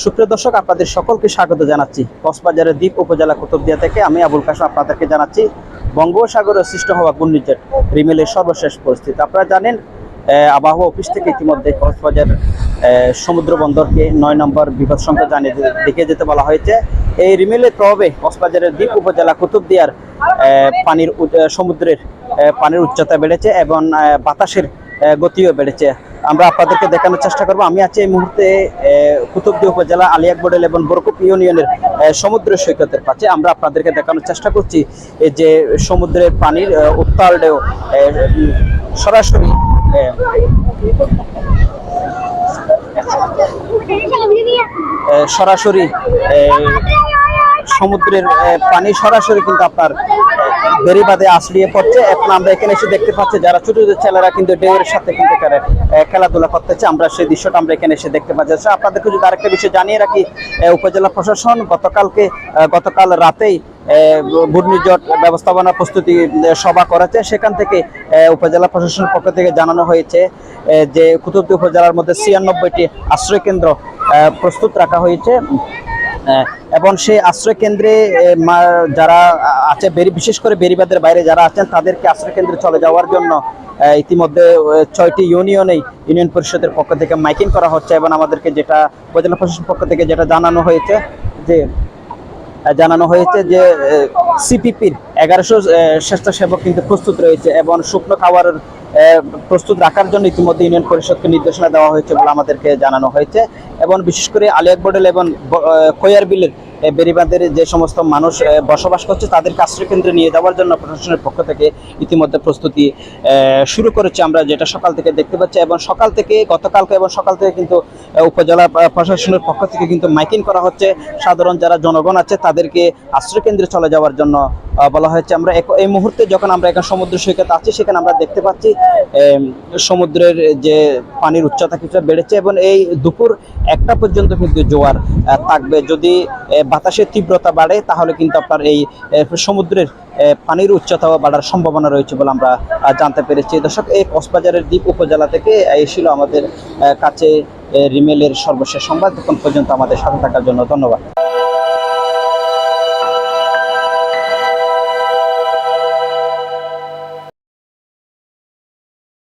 সুপ্রিয় দর্শক, আপনাদের সকলকে স্বাগত জানাচ্ছি কক্সবাজারের দ্বীপ উপজেলা কুতুবদিয়া থেকে। আমি আবুল কাশেম আপনাদেরকে জানাচ্ছি বঙ্গোপসাগরে সৃষ্ট হওয়া ঘূর্ণিঝড় রিমেলের সর্বশেষ পরিস্থিতি। আপনারা জানেন, আবহাওয়া অফিস থেকে ইতিমধ্যে কক্সবাজার সমুদ্র বন্দরকে 9 নম্বর বিপদ সংখ্যা জানিয়ে দেখে যেতে বলা হয়েছে। এই রিমেলের প্রভাবে কক্সবাজারের দ্বীপ উপজেলা কুতুবদিয়ার সমুদ্রের পানির উচ্চতা বেড়েছে এবং বাতাসের গতিও বেড়েছে। আমরা আপনাদেরকে দেখানোর চেষ্টা করব। আমি আছি এই মুহূর্তে কুতুবদিয়া উপজেলা আলিয়াকবডেল এবং বরকুপ ইউনিয়নের সমুদ্র সৈকতের কাছে। আমরা আপনাদেরকে দেখানোর চেষ্টা করছি যে সমুদ্রের পানির উত্তাল ঢেউ সরাসরি সমুদ্রের পানি সরাসরি কিন্তু আপনার বেড়িবাঁধে আছড়িয়ে পড়ছে। এখন আমরা এখানে এসে দেখতে পাচ্ছি যারা ছোট ছোট ছেলেরা কিন্তু ঢেউয়ের সাথে কিন্তু খেলাধুলা করতেছে। আমরা সেই দৃশ্যটা আমরা এখানে এসে দেখতে পাচ্ছি। আপনাদেরকে যদি আরেকটা বিষয় জানিয়ে রাখি, উপজেলা প্রশাসন গতকাল রাতেই ঘূর্ণিঝড় ব্যবস্থাপনা প্রস্তুতি সভা করেছে। সেখান থেকে উপজেলা প্রশাসনের পক্ষ থেকে জানানো হয়েছে যে কুতুবদিয়া উপজেলার মধ্যে 96টি আশ্রয় কেন্দ্র প্রস্তুত রাখা হয়েছে এবং সেই আশ্রয় কেন্দ্রে যারা আছে, বিশেষ করে বেড়িবাঁধের বাইরে যারা আছেন তাদেরকে আশ্রয় কেন্দ্রে চলে যাওয়ার জন্য ইতিমধ্যে 6টি ইউনিয়ন পরিষদের পক্ষ থেকে মাইকিং করা হচ্ছে। এবং আমাদেরকে যেটা উপজেলা প্রশাসনের পক্ষ থেকে যেটা জানানো হয়েছে যে সিপিপির 1100 স্বেচ্ছাসেবক কিন্তু প্রস্তুত রয়েছে এবং শুকনো খাবারের প্রস্তুত রাখার জন্য ইতিমধ্যে ইউনিয়ন পরিষদকে নির্দেশনা দেওয়া হয়েছে বলে আমাদেরকে জানানো হয়েছে। এবং বিশেষ করে আলিয়াকবডেল এবং খৈয়ারবিলের বেড়িবাঁধের যে সমস্ত মানুষ বসবাস করছে তাদেরকে আশ্রয় কেন্দ্রে নিয়ে যাওয়ার জন্য প্রশাসনের পক্ষ থেকে ইতিমধ্যে প্রস্তুতি শুরু করেছে, আমরা যেটা সকাল থেকে দেখতে পাচ্ছি। এবং গতকালকে এবং সকাল থেকে কিন্তু উপজেলা প্রশাসনের পক্ষ থেকে কিন্তু মাইকিং করা হচ্ছে। সাধারণ যারা জনগণ আছে তাদেরকে আশ্রয় কেন্দ্রে চলে যাওয়ার জন্য বলা হয়েছে। আমরা এই মুহূর্তে যখন আমরা এখানে সমুদ্র সৈকত আছি, সেখানে আমরা দেখতে পাচ্ছি সমুদ্রের যে পানির উচ্চতা কিছুটা বেড়েছে এবং এই দুপুর 1টা পর্যন্ত কিন্তু জোয়ার থাকবে। যদি বাতাসের তীব্রতা বাড়ে তাহলে কিন্তু আপনার এই সমুদ্রের পানির উচ্চতাও বাড়ার সম্ভাবনা রয়েছে বলে আমরা জানতে পেরেছি। দর্শক, এই কক্সবাজারের দ্বীপ উপজেলা থেকে এই ছিল আমাদের কাছে রিমেলের সর্বশেষ সংবাদ। তখন পর্যন্ত আমাদের সাথে থাকার জন্য ধন্যবাদ।